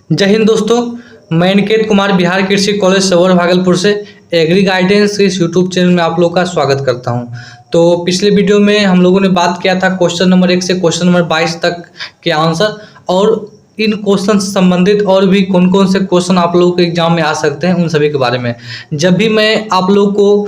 जय हिंद दोस्तों, मैं निकेत कुमार बिहार कृषि कॉलेज सवर भागलपुर से एग्री गाइडेंस इस यूट्यूब चैनल में आप लोगों का स्वागत करता हूं। तो पिछले वीडियो में हम लोगों ने बात किया था क्वेश्चन नंबर 1 से क्वेश्चन नंबर 22 तक के आंसर और इन क्वेश्चन से संबंधित और भी कौन कौन से क्वेश्चन आप लोगों के एग्जाम में आ सकते हैं उन सभी के बारे में। जब भी मैं आप लोगों को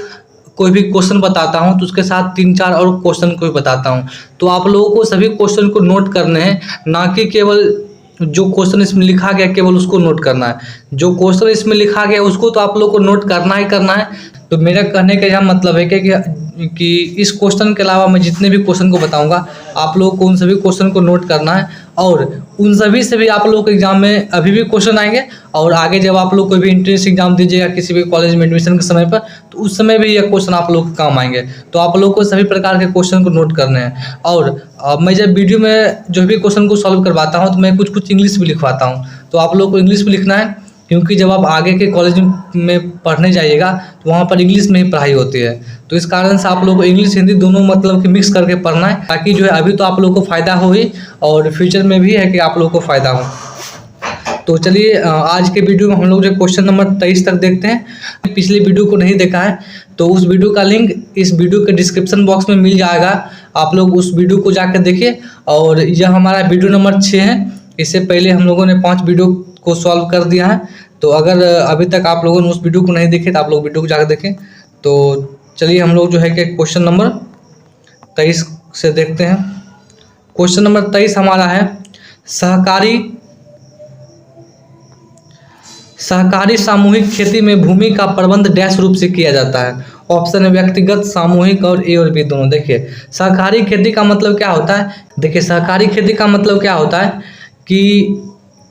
कोई भी क्वेश्चन बताता हूं तो उसके साथ 3-4 और क्वेश्चन को भी बताता हूं। तो आप लोगों को सभी क्वेश्चन को नोट करने हैं, ना कि केवल जो क्वेश्चन इसमें लिखा गया केवल उसको नोट करना है। जो क्वेश्चन इसमें लिखा गया उसको तो आप लोग को नोट करना ही करना है। तो मेरा कहने का यह मतलब है कि इस क्वेश्चन के अलावा मैं जितने भी क्वेश्चन को बताऊंगा आप लोगों को उन सभी क्वेश्चन को नोट करना है और उन सभी से भी आप लोगों के एग्जाम में अभी भी क्वेश्चन आएंगे और आगे जब आप लोग कोई भी एंट्रेंस एग्जाम दीजिएगा किसी भी कॉलेज में एडमिशन के समय पर तो उस समय भी यह क्वेश्चन आप लोग के काम आएंगे। तो आप लोग को सभी प्रकार के क्वेश्चन को नोट करने हैं और मैं जब वीडियो में जो भी क्वेश्चन को सॉल्व करवाता हूँ तो मैं कुछ इंग्लिश भी लिखवाता हूँ। तो आप लोग को इंग्लिश भी लिखना है, क्योंकि जब आप आगे के कॉलेज में पढ़ने जाइएगा तो वहाँ पर इंग्लिश में ही पढ़ाई होती है। तो इस कारण से आप लोग को इंग्लिश हिंदी दोनों मतलब कि मिक्स करके पढ़ना है, ताकि जो है अभी तो आप लोग को फ़ायदा हो ही और फ्यूचर में भी है कि आप लोग को फ़ायदा हो। तो चलिए आज के वीडियो में हम लोग जो क्वेश्चन नंबर 23 तक देखते हैं। पिछले वीडियो को नहीं देखा है तो उस वीडियो का लिंक इस वीडियो के डिस्क्रिप्शन बॉक्स में मिल जाएगा, आप लोग उस वीडियो को जाकर देखिए। और यह हमारा वीडियो नंबर 6 है। इससे पहले हम लोगों ने 5 वीडियो को सॉल्व कर दिया है। तो अगर अभी तक आप लोगों ने उस वीडियो को नहीं देखे तो आप लोग वीडियो को जाकर देखें। तो चलिए हम लोग जो है कि क्वेश्चन नंबर 23 से देखते हैं। क्वेश्चन नंबर 23 हमारा है सहकारी सामूहिक खेती में भूमि का प्रबंध डैश रूप से किया जाता है। ऑप्शन है व्यक्तिगत, सामूहिक और ए और बी दोनों। देखिए सहकारी खेती का मतलब क्या होता है। देखिए सहकारी खेती का मतलब क्या होता है कि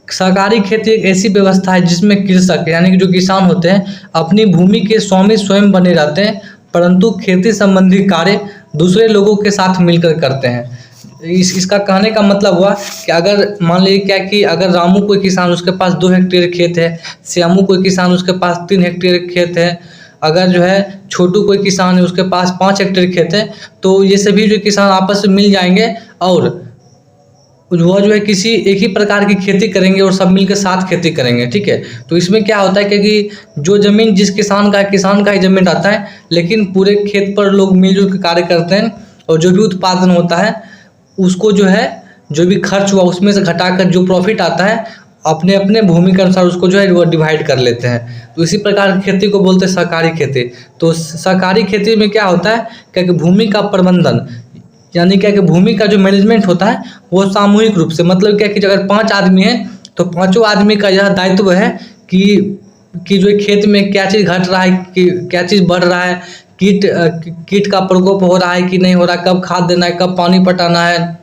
सहकारी खेती एक ऐसी व्यवस्था है जिसमें कृषक यानी कि जो किसान होते हैं अपनी भूमि के स्वामी स्वयं बने रहते हैं, परंतु खेती संबंधी कार्य दूसरे लोगों के साथ मिलकर करते हैं। इसका कहने का मतलब हुआ कि अगर मान लीजिए क्या कि अगर रामू कोई किसान उसके पास 2 हेक्टेयर खेत है, श्यामू कोई किसान उसके पास 3 हेक्टेयर खेत है, अगर जो है छोटू कोई किसान है उसके पास 5 हेक्टेयर खेत है, तो ये सभी जो किसान आपस में मिल जाएंगे और वह जो है किसी एक ही प्रकार की खेती करेंगे और सब मिलकर साथ खेती करेंगे। ठीक है, तो इसमें क्या होता है क्योंकि जो ज़मीन जिस किसान का ही ज़मीन रहता है, लेकिन पूरे खेत पर लोग मिलजुल कर कार्य करते हैं और जो भी उत्पादन होता है उसको जो है जो भी खर्च हुआ उसमें से घटाकर जो प्रॉफिट आता है अपने अपने भूमि के अनुसार उसको जो है वो डिवाइड कर लेते हैं। तो इसी प्रकार की खेती को बोलते हैं सहकारी खेती। तो सहकारी खेती में क्या होता है क्योंकि भूमि का प्रबंधन यानी क्या कि भूमि का जो मैनेजमेंट होता है वो सामूहिक रूप से, मतलब क्या कि अगर 5 आदमी हैं तो 5 आदमी का यह दायित्व है कि जो खेत में क्या चीज़ घट रहा है, कि क्या चीज़ बढ़ रहा है, कीट का प्रकोप हो रहा है कि नहीं हो रहा, कब खाद देना है, कब पानी पटाना है,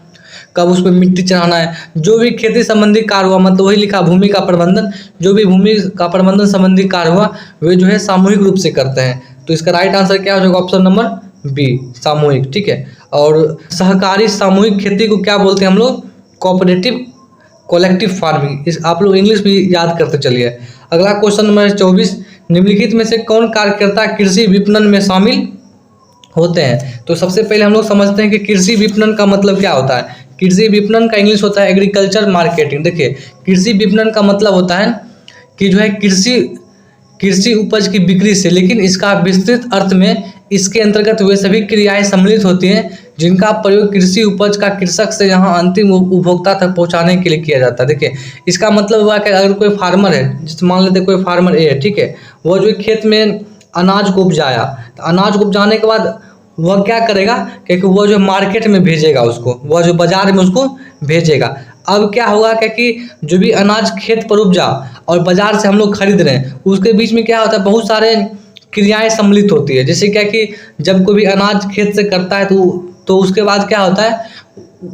कब उस पर मिट्टी चढ़ाना है। जो भी खेती संबंधी कार्य हुआ मतलब वही लिखा भूमि का प्रबंधन, जो भी भूमि का प्रबंधन संबंधी कार्य हुआ वे जो है सामूहिक रूप से करते हैं। तो इसका राइट आंसर क्या हो जाएगा, ऑप्शन नंबर बी सामूहिक। ठीक है, और सहकारी सामूहिक खेती को क्या बोलते हैं हम लोग, कोऑपरेटिव कलेक्टिव फार्मिंग। इस आप लोग इंग्लिश भी याद करते चलिए। अगला क्वेश्चन नंबर 24, निम्नलिखित में से कौन कार्यकर्ता कृषि विपणन में शामिल होते हैं। तो सबसे पहले हम लोग समझते हैं कि कृषि विपणन का मतलब क्या होता है। कृषि विपणन का इंग्लिश होता है एग्रीकल्चर मार्केटिंग। देखिए कृषि विपणन का मतलब होता है कि जो है कृषि उपज की बिक्री से, लेकिन इसका विस्तृत अर्थ में इसके अंतर्गत वे सभी क्रियाएं सम्मिलित होती हैं जिनका प्रयोग कृषि उपज का कृषक से यहाँ अंतिम उपभोक्ता तक पहुँचाने के लिए किया जाता है। देखिए इसका मतलब हुआ कि अगर कोई फार्मर है, जैसे मान लेते कोई फार्मर ए है, ठीक है, वो जो खेत में अनाज को उपजाया, तो अनाज को उपजाने के बाद वह क्या करेगा क्योंकि वह जो मार्केट में भेजेगा उसको, वह जो बाजार में उसको भेजेगा। अब क्या होगा क्योंकि जो भी अनाज खेत पर उपजा और बाजार से हम लोग खरीद रहे हैं उसके बीच में क्या होता है, बहुत सारे क्रियाएं सम्मिलित होती है। जैसे क्या कि जब कोई भी अनाज खेत से करता है तो उसके बाद क्या होता है,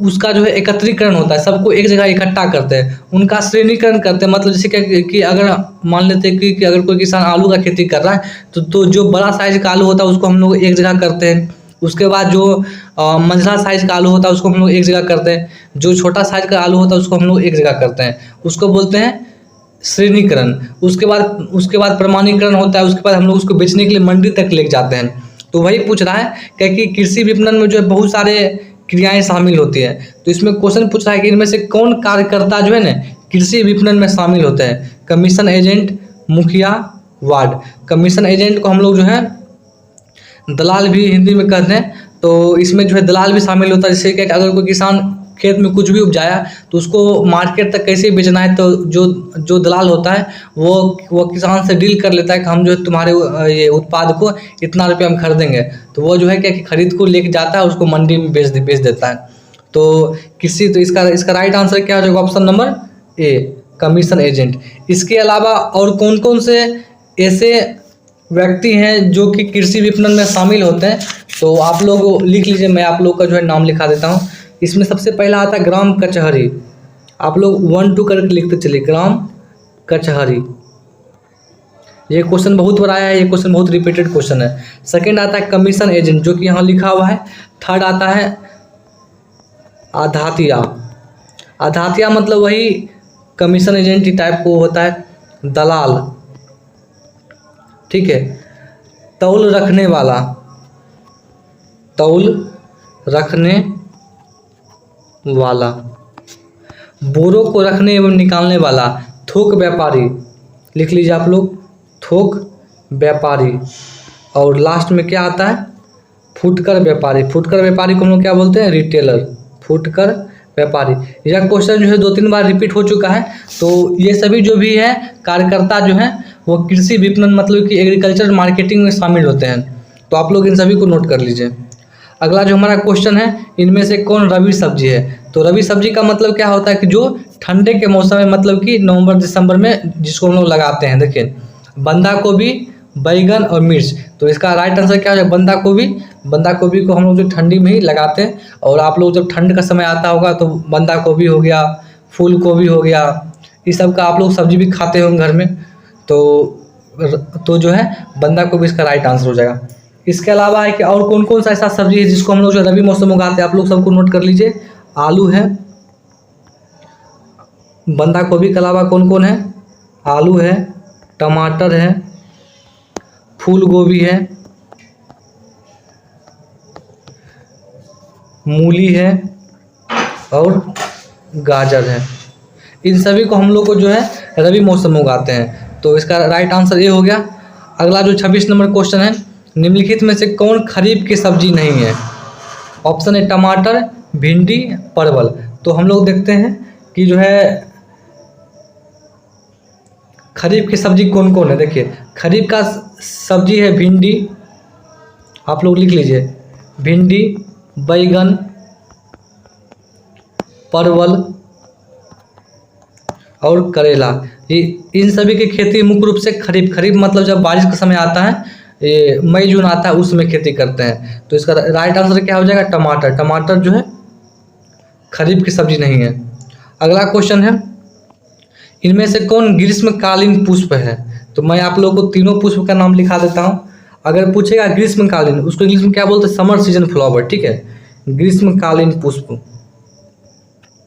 उसका जो है एकत्रीकरण होता है, सबको एक जगह इकट्ठा करते हैं, उनका श्रेणीकरण करते हैं। मतलब जैसे क्या कि अगर मान लेते हैं कि अगर कोई किसान आलू का खेती कर रहा है तो जो बड़ा साइज का आलू होता है उसको हम लोग एक जगह करते हैं। उसके बाद जो मंझला साइज का आलू होता है उसको हम लोग एक जगह करते हैं। जो छोटा साइज का आलू होता है उसको हम लोग एक जगह करते हैं, उसको बोलते हैं श्रेणीकरण। उसके बाद प्रमाणीकरण होता है। उसके बाद हम लोग उसको बेचने के लिए मंडी तक ले जाते हैं। तो वही पूछ रहा है क्योंकि कृषि विपणन में जो है बहुत सारे क्रियाएं शामिल होती हैं। तो इसमें क्वेश्चन पूछ रहा है कि इनमें से कौन कार्यकर्ता जो है ना कृषि विपणन में शामिल होते हैं। कमीशन एजेंट, मुखिया, वार्ड। कमीशन एजेंट को हम लोग जो है दलाल भी हिंदी में कहते हैं। तो इसमें जो है दलाल भी शामिल होता है। जैसे कि अगर कोई किसान खेत में कुछ भी उपजाया तो उसको मार्केट तक कैसे बेचना है, तो जो दलाल होता है वो किसान से डील कर लेता है कि हम जो है तुम्हारे ये उत्पाद को इतना रुपये हम खरीदेंगे। तो वो जो है क्या कि खरीद को लेके जाता है, उसको मंडी में बेच देता है। तो इसका राइट आंसर क्या हो जाएगा? Option number A, commission agent. इसके अलावा और कौन कौन से ऐसे व्यक्ति हैं जो कि कृषि विपणन में शामिल होते हैं, तो आप लोग लिख लीजिए। मैं आप लोग का जो है नाम लिखा देता हूँ। इसमें सबसे पहला आता है ग्राम कचहरी। आप लोग 1 2 करके लिखते चलिए, ग्राम कचहरी। ये क्वेश्चन बहुत बार आया है, ये क्वेश्चन बहुत रिपीटेड क्वेश्चन है। सेकंड आता है कमीशन एजेंट, जो कि यहाँ लिखा हुआ है। थर्ड आता है आधातिया। आधातिया मतलब वही कमीशन एजेंट टाइप को होता है, दलाल, ठीक है। तौल रखने वाला, तौल रखने वाला। बोरों को रखने एवं निकालने वाला, थोक व्यापारी। लिख लीजिए आप लोग, थोक व्यापारी। और लास्ट में क्या आता है? फुटकर व्यापारी। फुटकर व्यापारी को हम लोग क्या बोलते हैं? रिटेलर। फुटकर व्यापारी। यह क्वेश्चन जो है 2-3 बार रिपीट हो चुका है। तो ये सभी जो भी है कार्यकर्ता जो हैं वो कृषि विपणन मतलब कि एग्रीकल्चर मार्केटिंग में शामिल होते हैं। तो आप लोग इन सभी को नोट कर लीजिए। अगला जो हमारा क्वेश्चन है, इनमें से कौन रबी सब्जी है? तो रबी सब्जी का मतलब क्या होता है कि जो ठंडे के मौसम में मतलब कि नवंबर दिसंबर में जिसको हम लोग लगाते हैं। देखिए, बंधा गोभी, बैगन और मिर्च। तो इसका राइट आंसर क्या है? बंधा गोभी। बंधा गोभी को हम लोग जो ठंडी में ही लगाते हैं। और आप लोग जब ठंड का समय आता होगा तो बंधा गोभी हो गया, फूल गोभी हो गया, इस सब का आप लोग सब्जी भी खाते होंगे घर में। तो जो है बंधा गोभी इसका राइट आंसर हो जाएगा। इसके अलावा है कि और कौन कौन सा ऐसा सब्जी है जिसको हम लोग जो रबी मौसम में उगाते हैं, आप लोग सबको नोट कर लीजिए। आलू है, बंधा गोभी के अलावा कौन कौन है? आलू है, टमाटर है, फूल गोभी है, मूली है और गाजर है। इन सभी को हम लोग को जो है रबी मौसम में उगाते हैं। तो इसका राइट आंसर ये हो गया। अगला जो 26 नंबर क्वेश्चन है, निम्नलिखित में से कौन खरीफ की सब्जी नहीं है? ऑप्शन है टमाटर, भिंडी, परवल। तो हम लोग देखते हैं कि जो है खरीफ की सब्जी कौन कौन है। देखिए, खरीफ का सब्जी है भिंडी, आप लोग लिख लीजिए, भिंडी, बैगन, परवल और करेला। ये इन सभी की खेती मुख्य रूप से खरीफ मतलब जब बारिश का समय आता है, ये मई जून आता है, उसमें खेती करते हैं। तो इसका राइट आंसर क्या हो जाएगा? टमाटर। टमाटर जो है खरीफ की सब्जी नहीं है। अगला क्वेश्चन है, इनमें से कौन ग्रीष्मकालीन पुष्प है? तो मैं आप लोगों को तीनों पुष्प का नाम लिखा देता हूँ। अगर पूछेगा ग्रीष्मकालीन, उसको इंग्लिश में क्या बोलते हैं? समर सीजन फ्लावर, ठीक है। ग्रीष्मकालीन पुष्प,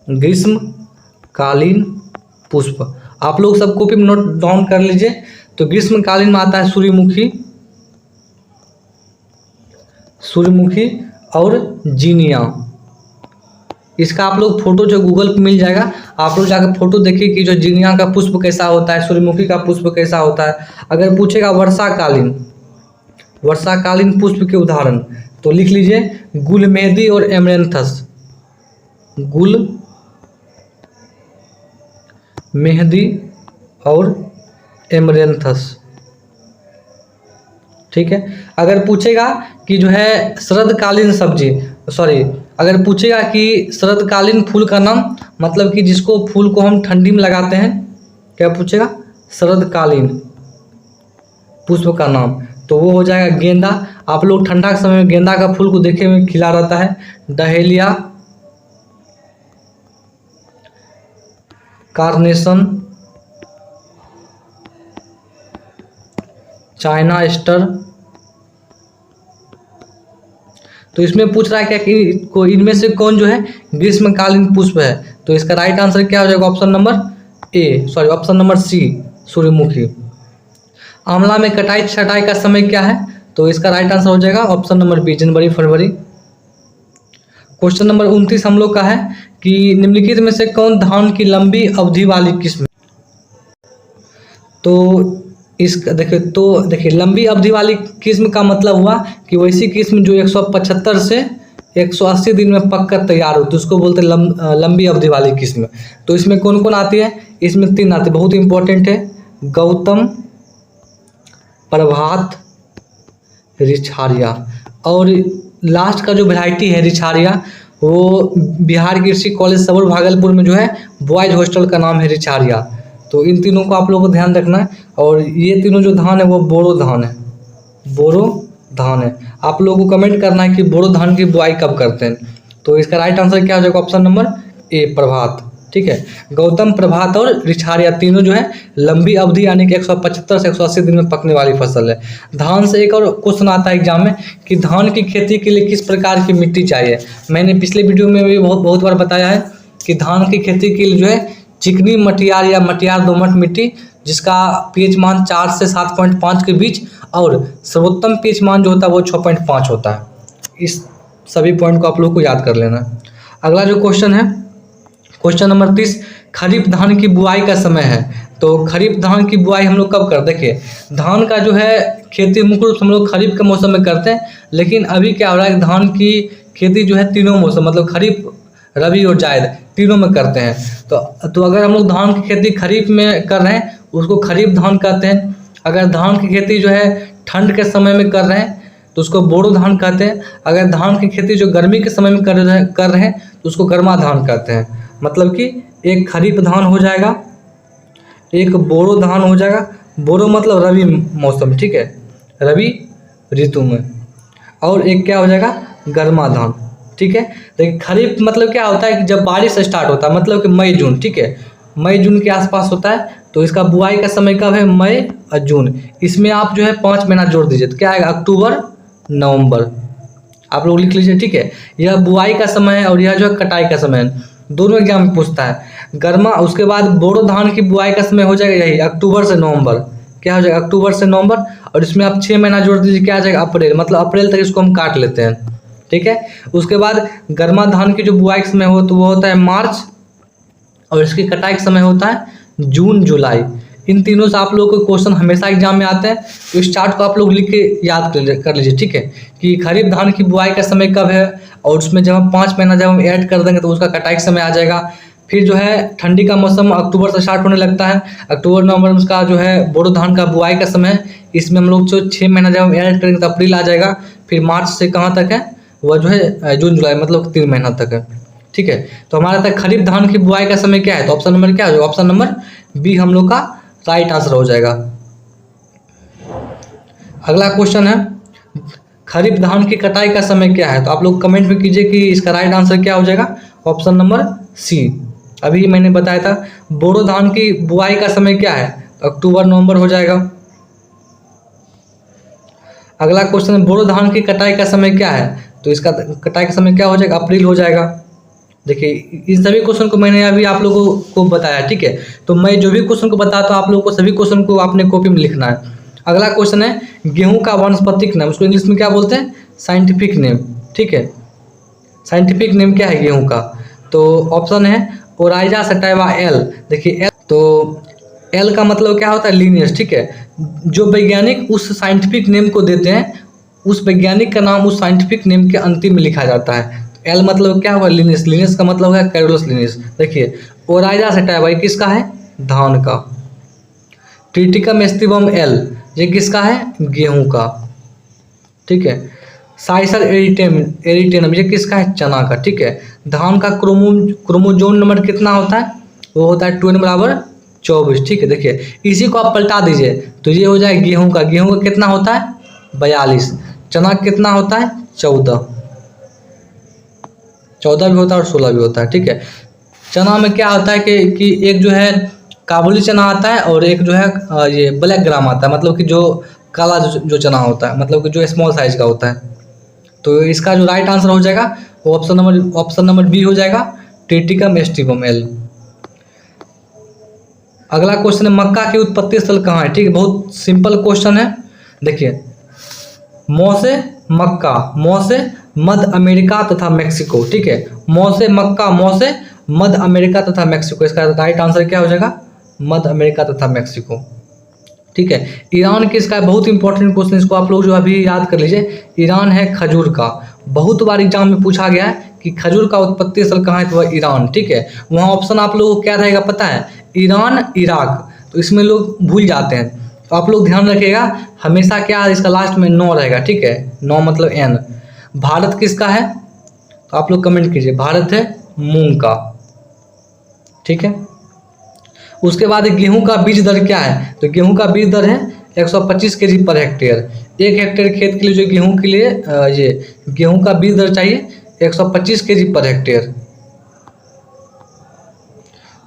ग्रीष्मकालीन पुष्प। आप लोग सब कॉपी में नोट डाउन कर लीजिए। तो ग्रीष्मकालीन में आता है सूर्यमुखी, सूर्यमुखी और जीनिया। इसका आप लोग फोटो जो गूगल पे मिल जाएगा, आप लोग जाकर फोटो देखिए कि जो जीनिया का पुष्प कैसा होता है, सूर्यमुखी का पुष्प कैसा होता है। अगर पूछेगा वर्षाकालीन, वर्षाकालीन पुष्प के उदाहरण, तो लिख लीजिए गुल मेहंदी और एमरेंथस। गुल मेहंदी और एमरेंथस, ठीक है। अगर पूछेगा कि जो है शरदकालीन सब्जी, अगर पूछेगा कि शरदकालीन फूल का नाम, मतलब कि जिसको फूल को हम ठंडी में लगाते हैं, क्या पूछेगा? शरदकालीन पुष्प का नाम, तो वो हो जाएगा गेंदा। आप लोग ठंडा के समय में गेंदा का फूल को देखे में खिला रहता है। Dahlia, carnation, China aster. तो इसमें पूछ रहा है क्या कि इनमें से कौन जो है ग्रीष्मकालीन पुष्प है? तो इसका राइट आंसर क्या हो जाएगा? ऑप्शन नंबर सी, सूर्यमुखी। आंवला में कटाई छटाई का समय क्या है? तो इसका राइट आंसर हो जाएगा ऑप्शन नंबर बी, जनवरी फरवरी। क्वेश्चन नंबर 29 हम लोग का है कि निम्नलिखित में से कौन धान की लंबी अवधि वाली किस्म। तो देखिए लंबी अवधि वाली किस्म का मतलब हुआ कि वैसी किस्म जो 175 से 180 दिन में पककर तैयार हो, तो उसको बोलते हैं लंबी अवधि वाली किस्म। तो इसमें कौन कौन आती है, इसमें 3 आती है, बहुत इंपॉर्टेंट है, गौतम, प्रभात, रिछारिया। और लास्ट का जो वैरायटी है रिछारिया, वो बिहार कृषि कॉलेज सबौर भागलपुर में जो है बॉयज हॉस्टल का नाम है रिछारिया। तो इन तीनों को आप लोगों को ध्यान रखना है। और ये तीनों जो धान है वो बोरो धान है, बोरो धान है। आप लोगों को कमेंट करना है कि बोरो धान की बुआई कब करते हैं। तो इसका राइट आंसर क्या हो जाएगा, ऑप्शन नंबर ए, प्रभात। ठीक है, गौतम, प्रभात और रिछारिया तीनों जो है लंबी अवधि यानी कि 175 से 180 दिन में पकने वाली फसल है। धान से एक और क्वेश्चन आता है एग्जाम में कि धान की खेती के लिए किस प्रकार की मिट्टी चाहिए। मैंने पिछले वीडियो में भी बहुत बार बताया है कि धान की खेती के लिए जो है चिकनी मटियार या मटियार दोमट मिट्टी, जिसका पीएच मान 4 से 7.5 के बीच और सर्वोत्तम पीएच मान जो होता है वो 6.5 होता है। इस सभी पॉइंट को आप लोग को याद कर लेना। अगला जो क्वेश्चन है, क्वेश्चन नंबर 30, खरीफ धान की बुआई का समय है। तो खरीफ धान की बुआई हम लोग कब कर, देखिए धान का जो है खेती मुख्य रूप से हम लोग खरीफ के मौसम में करते हैं, लेकिन अभी क्या हो रहा है धान की खेती जो है तीनों मौसम मतलब खरीफ, रबी और जायद तीनों में करते हैं। तो अगर हम लोग धान की खेती खरीफ में कर रहे हैं उसको खरीफ धान कहते हैं। अगर धान की खेती जो है ठंड के समय में कर रहे हैं तो उसको बोरो धान कहते हैं। अगर धान की खेती जो गर्मी के समय में कर रहे हैं तो उसको गर्मा धान कहते हैं। मतलब कि एक खरीफ धान हो जाएगा, एक बोरो धान हो जाएगा, बोरो मतलब रबी मौसम, ठीक है, रबी ऋतु में, और एक क्या हो जाएगा गर्मा धान। ठीक है, देखिए खरीफ मतलब क्या होता है कि जब बारिश स्टार्ट होता है, मतलब कि मई जून, ठीक है, मई जून के आसपास होता है। तो इसका बुआई का समय कब है, मई और जून। इसमें आप जो है 5 महीना जोड़ दीजिए तो क्या आएगा, अक्टूबर नवंबर, आप लोग लिख लीजिए। ठीक है, यह बुआई का समय है और यह जो है कटाई का समय है, दोनों एग्जाम में पूछता है। गर्मा, उसके बाद बोरो धान की बुआई का समय हो जाएगा यही अक्टूबर से नवंबर, क्या हो जाएगा अक्टूबर से नवंबर, और इसमें आप 6 महीना जोड़ दीजिए, क्या आ जाएगा अप्रैल, मतलब अप्रैल तक इसको हम काट लेते हैं। ठीक है, उसके बाद गर्मा धान की जो बुआई का समय हो तो वो होता है मार्च, और इसकी कटाई का समय होता है जून जुलाई। इन तीनों से आप लोगों को क्वेश्चन हमेशा एग्जाम में आते हैं, तो इस चार्ट को आप लोग लिख के याद कर लीजिए। ठीक है, कि खरीफ धान की बुआई का समय कब है, और उसमें जब हम 5 महीना जब हम ऐड कर देंगे तो उसका कटाई का समय आ जाएगा। फिर जो है ठंडी का मौसम अक्टूबर से स्टार्ट होने लगता है, अक्टूबर नवंबर में उसका जो है बोरो धान का बुआई का समय, इसमें हम लोग जो 6 महीना जब हम ऐड करेंगे तो अप्रैल आ जाएगा। फिर मार्च से कहाँ तक है, वह जो है जून जुलाई, मतलब 3 महीना तक है। ठीक है, तो हमारा तक खरीफ धान की बुआई का समय क्या है, तो ऑप्शन नंबर क्या हो जाएगा, ऑप्शन नंबर बी हम लोग का राइट आंसर हो जाएगा। अगला क्वेश्चन है, खरीफ धान की कटाई का समय क्या है। तो आप लोग कमेंट में कीजिए कि इसका राइट आंसर क्या हो जाएगा, ऑप्शन नंबर सी। अभी मैंने बताया था बोरो धान की बुआई का समय क्या है, तो अक्टूबर नवंबर हो जाएगा। अगला क्वेश्चन है, बोरो धान की कटाई का समय क्या है, तो इसका कटाई का समय क्या हो जाएगा, अप्रैल हो जाएगा। देखिए इन सभी क्वेश्चन को मैंने अभी आप लोगों को बताया। ठीक है, तो मैं जो भी क्वेश्चन को बताता हूँ आप लोगों को सभी क्वेश्चन को आपने कॉपी में लिखना है। अगला क्वेश्चन है, गेहूं का वानस्पतिक नाम, उसको इंग्लिश में क्या बोलते हैं, साइंटिफिक नेम। ठीक है, साइंटिफिक नेम क्या है गेहूं का, तो ऑप्शन है ओराइजा सटाइवा एल। देखिए एल, तो एल का मतलब क्या होता है, लीनियस। ठीक है, जो वैज्ञानिक उस साइंटिफिक नेम को देते हैं उस वैज्ञानिक का नाम उस साइंटिफिक नेम के अंतिम में लिखा जाता है। एल मतलब क्या हुआ, लिनियस, लिनियस का मतलब है कैरोलस लिनियस। देखिए ओराइजा सटाइवा ये किसका है, धान का। ट्रिटिकम एस्टिवम एल ये किसका है, गेहूं का। ठीक है, साइसर एरिटेनम ये किसका है, चना का। ठीक है, धान का क्रोमोजोम नंबर कितना होता है, वो होता है 2n बराबर 24। ठीक है, देखिए इसी को आप पलटा दीजिए तो ये हो जाए गेहूं का। गेहूं का कितना होता है, 42। चना कितना होता है, 14 भी होता है और 16 भी होता है। ठीक है, चना में क्या होता है कि एक जो है काबुली चना आता है और एक जो है ये ब्लैक ग्राम आता है, मतलब कि जो काला जो चना होता है, मतलब कि जो स्मॉल साइज का होता है। तो इसका जो राइट आंसर हो जाएगा वो ऑप्शन नंबर बी हो जाएगा, ट्रिटिकम एस्टिवम एल। अगला क्वेश्चन है, मक्का की उत्पत्ति स्थल कहाँ है। ठीक है, बहुत सिंपल क्वेश्चन है। देखिए मौ से मध्य अमेरिका तथा मेक्सिको। ठीक है, मौ से मक्का, मौ से मध्य अमेरिका तथा मेक्सिको। इसका राइट आंसर क्या हो जाएगा? मध्य अमेरिका तथा मेक्सिको। ठीक है, ईरान किसका है? बहुत इंपॉर्टेंट क्वेश्चन, इसको आप लोग जो अभी याद कर लीजिए। ईरान है खजूर का। बहुत बार एग्जाम में पूछा गया है कि खजूर का उत्पत्ति स्थल कहाँ है, तो वह ईरान। ठीक है, वहाँ ऑप्शन आप लोगों को क्या रहेगा पता है? Iran, Iraq. तो इसमें लोग भूल जाते हैं, तो आप लोग ध्यान रखिएगा हमेशा क्या इसका लास्ट में 9 रहेगा। ठीक है, 9 मतलब एन। भारत किसका है? तो आप लोग कमेंट कीजिए। भारत है मूंग का। ठीक है, उसके बाद गेहूं का बीज दर क्या है? तो गेहूं का बीज दर है 125 केजी पर हेक्टेयर। 1 हेक्टेयर खेत के लिए जो गेहूं के लिए ये गेहूं का बीज दर चाहिए 125 KG per hectare.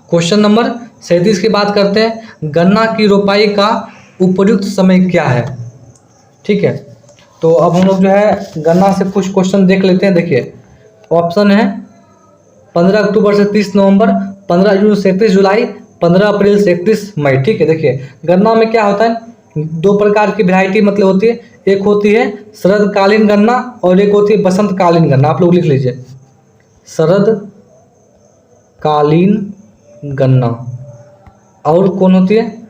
Question number 37 की बात करते हैं। गन्ना की रोपाई का उपयुक्त समय क्या है? ठीक है, तो अब हम लोग जो है गन्ना से कुछ क्वेश्चन देख लेते हैं। देखिए, ऑप्शन है 15 अक्टूबर से 30 नवंबर, 15 जून से 31 जुलाई, 15 अप्रैल से 31 मई। ठीक है, देखिए गन्ना में क्या होता है? 2 प्रकार की वैरायटी मतलब होती है। एक होती है शरदकालीन गन्ना और एक होती है बसंतकालीन गन्ना। आप लोग लिख लीजिए, शरदकालीन गन्ना और कौन होती है?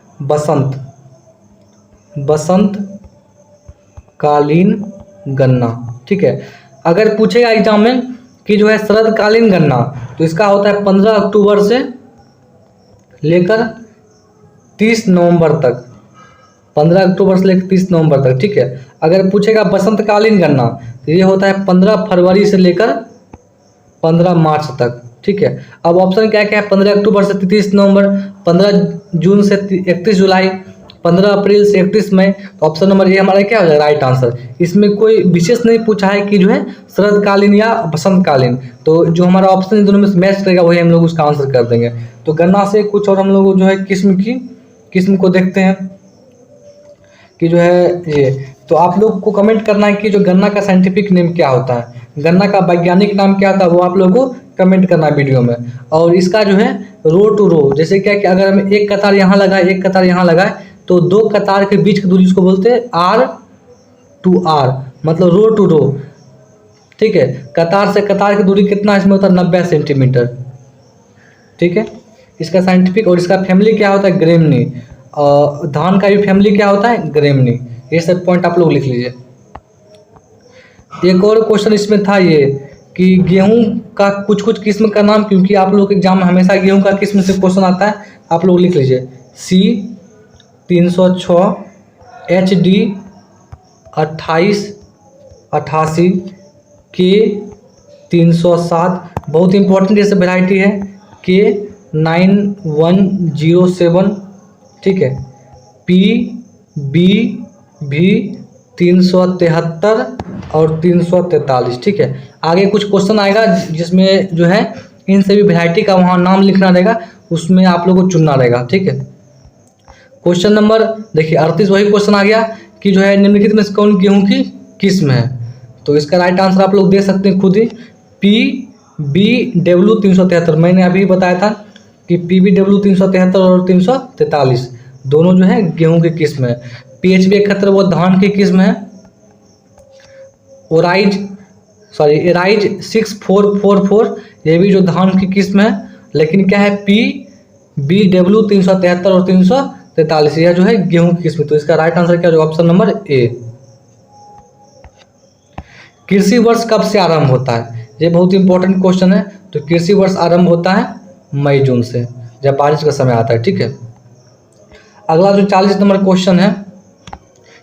बसंतकालीन गन्ना। ठीक है, अगर पूछेगा एग्जाम में कि जो है शरदकालीन गन्ना, तो इसका होता है 15 अक्टूबर से लेकर 30 नवंबर तक। 15 अक्टूबर से लेकर 30 नवंबर तक। ठीक है, अगर पूछेगा बसंतकालीन गन्ना, तो ये होता है 15 फरवरी से लेकर 15 मार्च तक। ठीक है, अब ऑप्शन क्या क्या है? 15 अक्टूबर से 30 नवंबर, 15 जून से 31 जुलाई, 15 अप्रैल से 31 मई। तो ऑप्शन नंबर ए हमारा क्या हो जाएगा? Right answer. इसमें कोई विशेष नहीं पूछा है कि जो है शरदकालीन या बसंतकालीन, तो जो हमारा ऑप्शन दोनों में मैच करेगा वही हम लोग उसका आंसर कर देंगे। तो गन्ना से कुछ और हम लोग जो है किस्म को देखते हैं कि जो है ये, तो आप लोग को कमेंट करना है कि जो गन्ना का साइंटिफिक नेम क्या होता है, गन्ना का वैज्ञानिक नाम क्या होता है, वो आप लोगों को कमेंट करना है वीडियो में। और इसका जो है रो टू रो, जैसे क्या कि अगर हम एक कतार यहाँ लगाए, एक कतार यहाँ लगाए, तो 2 कतार के बीच की दूरी उसको बोलते हैं R to R, मतलब रो टू रो। ठीक है, कतार से कतार की दूरी कितना इसमें होता है? 90 सेंटीमीटर। ठीक है, इसका साइंटिफिक और इसका फैमिली क्या होता है? ग्रेमनी। और धान का भी फैमिली क्या होता है? ग्रेमनी। ये सब पॉइंट आप लोग लिख लीजिए। एक और क्वेश्चन इसमें था ये कि गेहूं का कुछ किस्म का नाम, क्योंकि आप लोग एग्जाम में हमेशा गेहूं का किस्म से क्वेश्चन आता है। आप लोग लिख लीजिए, C 306, HD 2888, K 307, बहुत इंपॉर्टेंट जैसे वेराइटी है, K 9107। ठीक है, PB भी 373 और 343। ठीक है, आगे कुछ क्वेश्चन आएगा जिसमें जो है इन सभी वैरायटी का वहाँ नाम लिखना रहेगा, उसमें आप लोगों को चुनना रहेगा। ठीक है, क्वेश्चन नंबर देखिए 38 वही क्वेश्चन आ गया कि जो है निम्नलिखित में से कौन गेहूं की किस्म है? तो इसका राइट आंसर आप लोग दे सकते हैं खुद ही, PBW 373। मैंने अभी बताया था कि PBW 373 और 343 दोनों जो है गेहूं की किस्म है। PHB 71 वो धान की किस्म है। एराइज 6444 ये भी जो धान की किस्म है, लेकिन क्या है PBW 373 और 343 यह जो है गेहूं की किस्म। तो इसका राइट आंसर क्या होगा? Option number A. कृषि वर्ष कब से आरंभ होता है? ये बहुत इंपॉर्टेंट क्वेश्चन है। तो कृषि वर्ष आरंभ होता है मई जून से, जब बारिश का समय आता है। ठीक है, अगला जो 40 नंबर क्वेश्चन है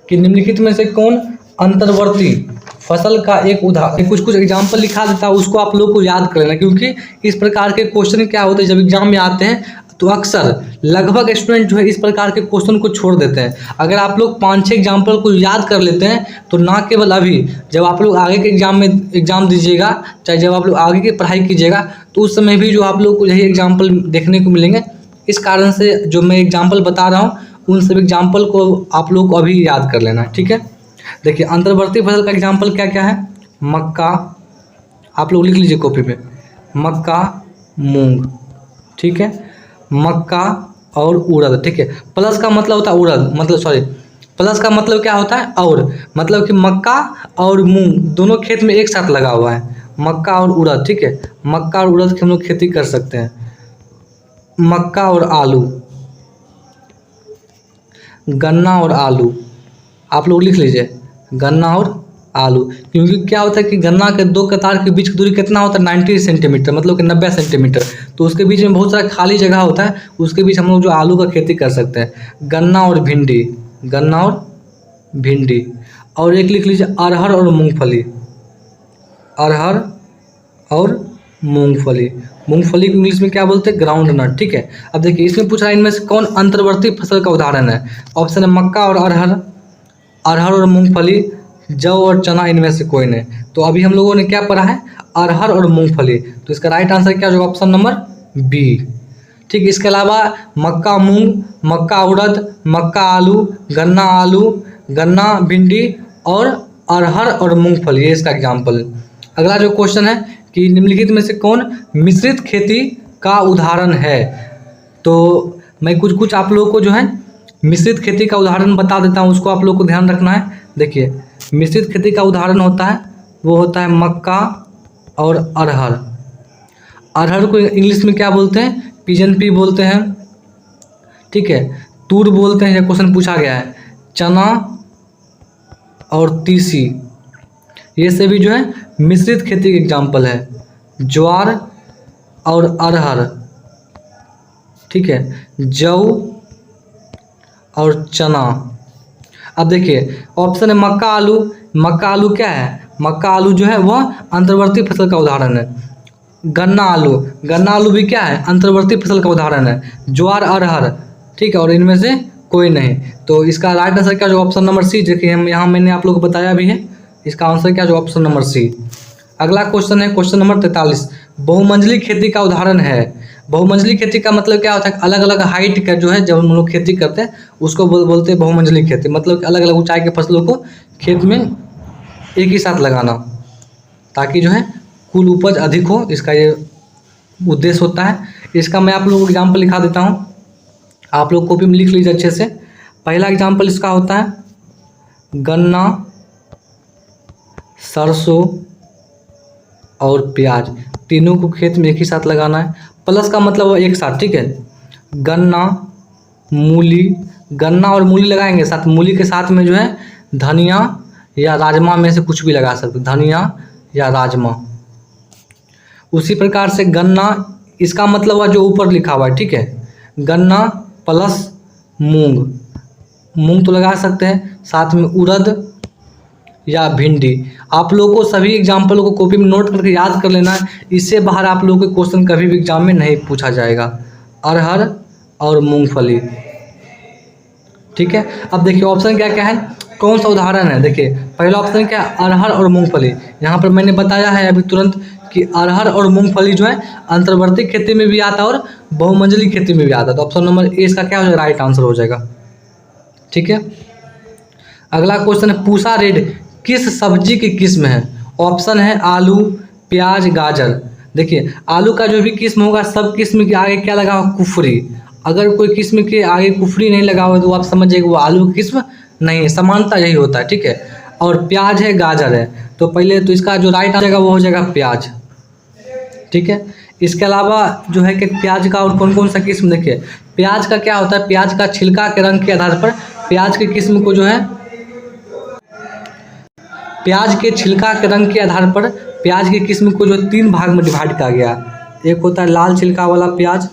कि निम्नलिखित में से कौन अंतर्वर्ती फसल का एक उदाहरण, कुछ एग्जाम्पल लिखा देता है, उसको आप लोग को याद कर लेना, क्योंकि इस प्रकार के क्वेश्चन क्या होते हैं जब एग्जाम में आते हैं तो अक्सर लगभग स्टूडेंट जो है इस प्रकार के क्वेश्चन को छोड़ देते हैं। अगर आप लोग 5-6 एग्जाम्पल को याद कर लेते हैं तो ना केवल अभी जब आप लोग आगे के एग्जाम दीजिएगा, चाहे जब आप लोग आगे की पढ़ाई कीजिएगा, तो उस समय भी जो आप लोग को यही एग्जाम्पल देखने को मिलेंगे। इस कारण से जो मैं एग्जाम्पल बता रहा हूँ उन सब एग्जाम्पल को आप लोग को अभी याद कर लेना है। ठीक है, देखिए अंतर्वर्ती फसल का एग्जाम्पल क्या क्या है? मक्का, आप लोग लिख लीजिए कॉपी पे, मक्का, मूंग। ठीक है, मक्का और उड़द। ठीक है, प्लस का मतलब होता है उड़द, मतलब प्लस का मतलब क्या होता है और, मतलब कि मक्का और मूंग दोनों खेत में एक साथ लगा हुआ है, मक्का और उड़द, ठीक है, मक्का और उड़द की हम लोग खेती कर सकते हैं। मक्का और आलू, गन्ना और आलू, आप लोग लिख लीजिए गन्ना और आलू, क्योंकि क्या होता है कि गन्ना के दो कतार के बीच की दूरी कितना होता है 90 सेंटीमीटर, मतलब कि 90 सेंटीमीटर, तो उसके बीच में बहुत सारा खाली जगह होता है, उसके बीच हम लोग जो आलू का खेती कर सकते हैं। गन्ना और भिंडी, गन्ना और भिंडी, और एक लिख लीजिए अरहर और मूंगफली, अरहर और मूंगफली, मूंगफली को इंग्लिश में क्या बोलते हैं ग्राउंड नट, ठीक है। अब देखिए इसमें पूछा है इनमें से कौन अंतर्वर्ती फसल का उदाहरण है। ऑप्शन है मक्का और अरहर, अरहर और मूंगफली, जौ और चना, इनमें से कोई नहीं। तो अभी हम लोगों ने क्या पढ़ा है अरहर और मूंगफली, तो इसका राइट आंसर क्या होगा ऑप्शन नंबर बी, ठीक। इसके अलावा मक्का मूंग, मक्का उड़द, मक्का आलू, गन्ना भिंडी और अरहर और मूंगफली, ये इसका एग्जाम्पल। अगला जो क्वेश्चन है कि निम्नलिखित में से कौन मिश्रित खेती का उदाहरण है। तो मैं कुछ आप लोगों को जो है मिश्रित खेती का उदाहरण बता देता हूँ, उसको आप लोग को ध्यान रखना है। देखिए मिश्रित खेती का उदाहरण होता है, वो होता है मक्का और अरहर। अरहर को इंग्लिश में क्या बोलते हैं पिजन पी बोलते हैं, ठीक है। तूर बोलते हैं, ये क्वेश्चन पूछा गया है। चना और तीसी, ये सभी जो है मिश्रित खेती के एग्जाम्पल है। ज्वार और अरहर, ठीक है, जौ और चना। अब देखिए ऑप्शन है मक्का आलू, मक्का आलू क्या है, मक्का आलू जो है वह अंतर्वर्ती फसल का उदाहरण है। गन्ना आलू भी क्या है अंतर्वर्ती फसल का उदाहरण है। ज्वार अरहर, ठीक है, और इनमें से कोई नहीं। तो इसका राइट आंसर क्या जो ऑप्शन नंबर सी, देखिए हम यहाँ मैंने आप लोग को बताया भी है, इसका आंसर क्या जो ऑप्शन नंबर सी। अगला क्वेश्चन है क्वेश्चन नंबर 43, बहुमंजिली खेती का उदाहरण है। बहुमंजिली खेती का मतलब क्या होता है अलग अलग हाइट का जो है जब हम लोग खेती करते हैं उसको बोलते हैं बहुमंजिली खेती, मतलब कि अलग अलग ऊंचाई के फसलों को खेत में एक ही साथ लगाना ताकि जो है कुल उपज अधिक हो, इसका ये उद्देश्य होता है। इसका मैं आप लोगों को एग्जाम्पल लिखा देता हूँ, आप लोग कॉपी में लिख लीजिए अच्छे से। पहला एग्जाम्पल इसका होता है गन्ना, सरसों और प्याज, तीनों को खेत में एक ही साथ लगाना है। प्लस का मतलब एक साथ, ठीक है। गन्ना मूली, गन्ना और मूली लगाएंगे साथ, मूली के साथ में जो है धनिया या राजमा में से कुछ भी लगा सकते, धनिया या राजमा। उसी प्रकार से गन्ना, इसका मतलब हुआ जो ऊपर लिखा हुआ है, ठीक है, गन्ना प्लस मूंग, मूंग तो लगा सकते हैं, साथ में उड़द या भिंडी। आप लोगों को सभी एग्जाम्पलों को कॉपी में नोट करके याद कर लेना है, इससे बाहर आप लोगों के क्वेश्चन कभी भी एग्जाम में नहीं पूछा जाएगा। अरहर और मूंगफली, ठीक है। अब देखिए ऑप्शन क्या क्या है, कौन सा उदाहरण है। देखिए पहला ऑप्शन क्या है अरहर और मूंगफली, यहाँ पर मैंने बताया है अभी तुरंत कि अरहर और मूंगफली जो है अंतर्वर्ती खेती में भी आता है और बहुमंजिली खेती में भी आता है। तो ऑप्शन नंबर ए इसका क्या हो जाएगा राइट आंसर हो जाएगा, ठीक है। अगला क्वेश्चन है पूसा रेड किस सब्जी की किस्म है। ऑप्शन है आलू, प्याज, गाजर। देखिए आलू का जो भी किस्म होगा सब किस्म के आगे क्या लगा हुआ कुफरी, अगर कोई किस्म के आगे कुफरी नहीं लगा हुआ तो आप समझिएगा वो आलू की किस्म नहीं है, समानता यही होता है, ठीक है। और प्याज है, गाजर है, तो पहले तो इसका जो राइट आंसर वो हो जाएगा प्याज, ठीक है। इसके अलावा जो है कि प्याज का और कौन कौन सा किस्म, देखिए प्याज का क्या होता है, प्याज का छिलका के रंग के आधार पर प्याज की किस्म को जो है, प्याज के छिलका के रंग के आधार पर प्याज की किस्म को जो 3 भाग में डिवाइड किया गया। एक होता है लाल छिलका वाला प्याज,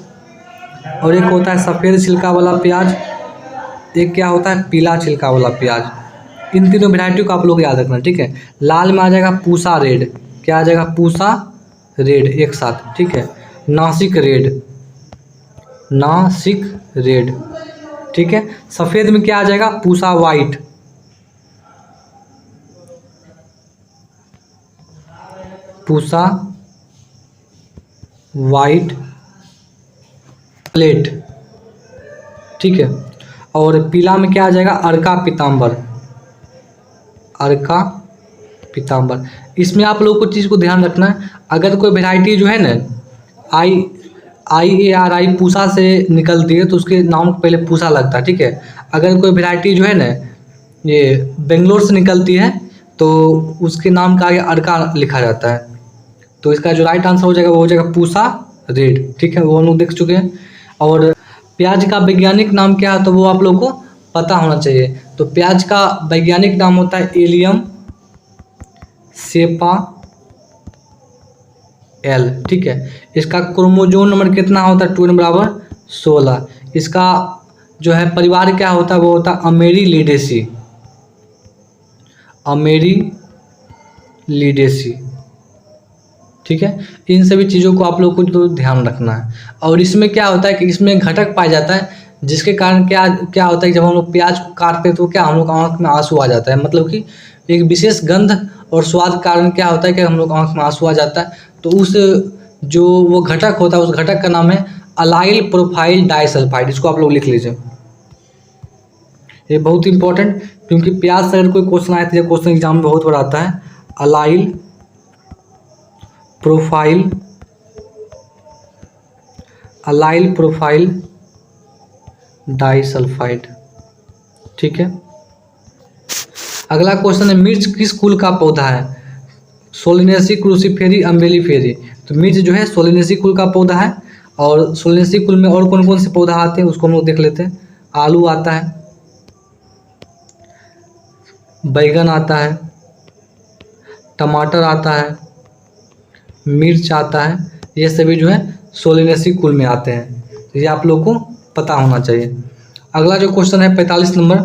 और एक होता है सफ़ेद छिलका वाला प्याज, एक क्या होता है पीला छिलका वाला प्याज। इन तीनों वेराइटी को आप लोग याद रखना, ठीक है। लाल में आ जाएगा पूसा रेड, क्या आ जाएगा पूसा रेड एक साथ, ठीक है। नासिक रेड, नासिक रेड, ठीक है। सफ़ेद में क्या आ जाएगा Pusa white, Pusa white plate, ठीक है। और पीला में क्या आ जाएगा अर्का पीताम्बर, अर्का पीताम्बर। इसमें आप लोगों को चीज़ को ध्यान रखना है, अगर कोई वैरायटी जो है ना IARI पूसा से निकलती है तो उसके नाम पहले पूसा लगता है, ठीक है। अगर कोई वैरायटी जो है ना ये बेंगलोर से निकलती है तो उसके नाम का आगे अरका लिखा जाता है। तो इसका जो राइट आंसर हो जाएगा वो हो जाएगा पूसा रेड। ठीक है, वो हम लोग देख चुके हैं। और प्याज का वैज्ञानिक नाम क्या है तो वो आप लोग को पता होना चाहिए। तो प्याज का वैज्ञानिक नाम होता है एलियम सेपा एल। ठीक है, इसका क्रोमोजोम नंबर कितना होता है 2n = 16। इसका जो है परिवार क्या होता है वो होता है अमेरिलिडेसी, अमेरिलिडेसी। ठीक है, इन सभी चीज़ों को आप लोग को तो ध्यान रखना है। और इसमें क्या होता है कि इसमें घटक पाया जाता है जिसके कारण क्या क्या होता है, जब हम लोग प्याज को काटते हैं तो क्या हम लोग आँख में आंसू आ जाता है। मतलब कि एक विशेष गंध और स्वाद के कारण क्या होता है कि हम लोग आँख में आंसू आ जाता है। तो उस जो वो घटक होता है उस घटक का नाम है अलाइल प्रोफाइल डाइसल्फाइड। इसको आप लोग लिख लीजिए, ये बहुत इंपॉर्टेंट, क्योंकि प्याज से अगर कोई क्वेश्चन आया तो ये क्वेश्चन एग्जाम में बहुत बार आता है। Allyl profile, allyl profile disulphide. ठीक है, अगला क्वेश्चन है मिर्च किस कुल का पौधा है? सोलिनेसी, क्रूसीफेरी, अम्बेलिफेरी। तो मिर्च जो है सोलिनेसी कुल का पौधा है। और सोलिनेसी कुल में और कौन कौन से पौधा आते हैं उसको हम लोग देख लेते हैं। आलू आता है, बैगन आता है, टमाटर आता है, मिर्च आता है। ये सभी जो है सोलिनेसी कुल में आते हैं। तो ये आप लोग को पता होना चाहिए। अगला जो क्वेश्चन है 45 नंबर,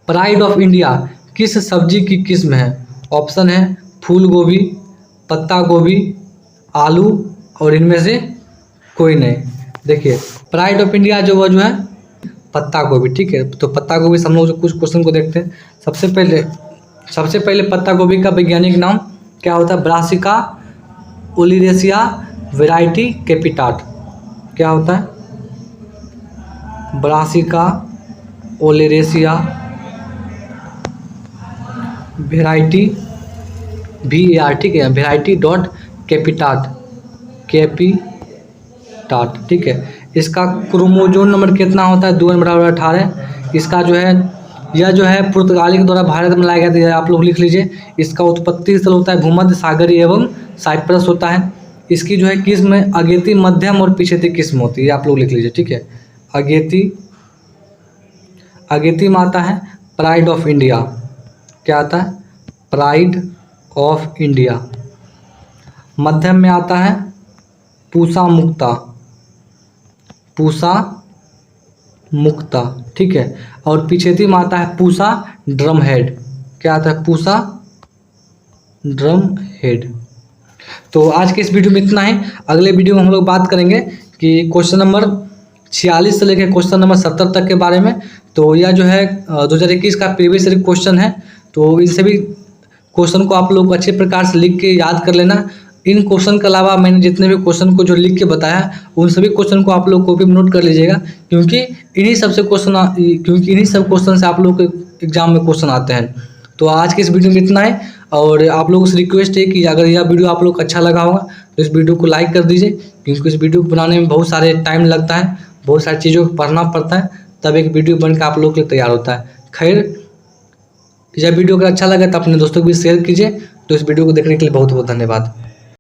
प्राइड ऑफ इंडिया किस सब्जी की किस्म है? ऑप्शन है फूल गोभी, पत्ता गोभी, आलू और इनमें से कोई नहीं। देखिए प्राइड ऑफ इंडिया जो है पत्ता गोभी। ठीक है, तो पत्ता गोभी से हम लोग जो कुछ क्वेश्चन को देखते हैं। सबसे पहले पत्ता गोभी का वैज्ञानिक नाम क्या होता है? Brassica oleracea variety capitata. क्या होता है? Brassica oleracea variety VAR। ठीक है, वेराइटी डॉट कैपिटाट। ठीक है, इसका क्रोमोजोम नंबर कितना होता है? 2n = 18। इसका जो है यह जो है पुर्तगाली के द्वारा भारत में लाया गया था, आप लोग लिख लीजिए। इसका उत्पत्ति स्थल होता है भूमध्य सागरीय एवं साइप्रस होता है। इसकी जो है किस्म अगेती, मध्यम और पिछेती किस्म होती है, आप लोग लिख लीजिए। ठीक है, अगेती में आता है प्राइड ऑफ इंडिया। क्या आता है? Pride of India. मध्यम में आता है पूसा मुक्ता। ठीक है, और पिछेती में आता है पूसा ड्रम हेड। क्या आता है? Pusa drum head. तो आज के इस वीडियो में इतना ही। अगले वीडियो में हम लोग बात करेंगे कि क्वेश्चन नंबर 46 से लेकर क्वेश्चन नंबर 70 तक के बारे में। तो यह जो है 2021 का प्रीवियस ईयर क्वेश्चन है। तो इन सभी क्वेश्चन को आप लोग अच्छे प्रकार से लिख के याद कर लेना। इन क्वेश्चन के अलावा मैंने जितने भी क्वेश्चन को जो लिख के बताया उन सभी क्वेश्चन को आप लोग कॉपी में नोट कर लीजिएगा, क्योंकि इन्हीं सब क्वेश्चन से आप लोग के एग्जाम में क्वेश्चन आते हैं। तो आज के इस वीडियो में इतना है। और आप लोगों से रिक्वेस्ट है कि अगर यह वीडियो आप लोग को अच्छा लगा होगा तो इस वीडियो को लाइक कर दीजिए, क्योंकि इस वीडियो को बनाने में बहुत सारे टाइम लगता है, बहुत सारी चीज़ों को पढ़ना पड़ता है, तब एक वीडियो बनकर आप लोग के लिए तैयार होता है। खैर, यह वीडियो अगर अच्छा लगे तो अपने दोस्तों को भी शेयर कीजिए। तो इस वीडियो को देखने के लिए बहुत बहुत धन्यवाद।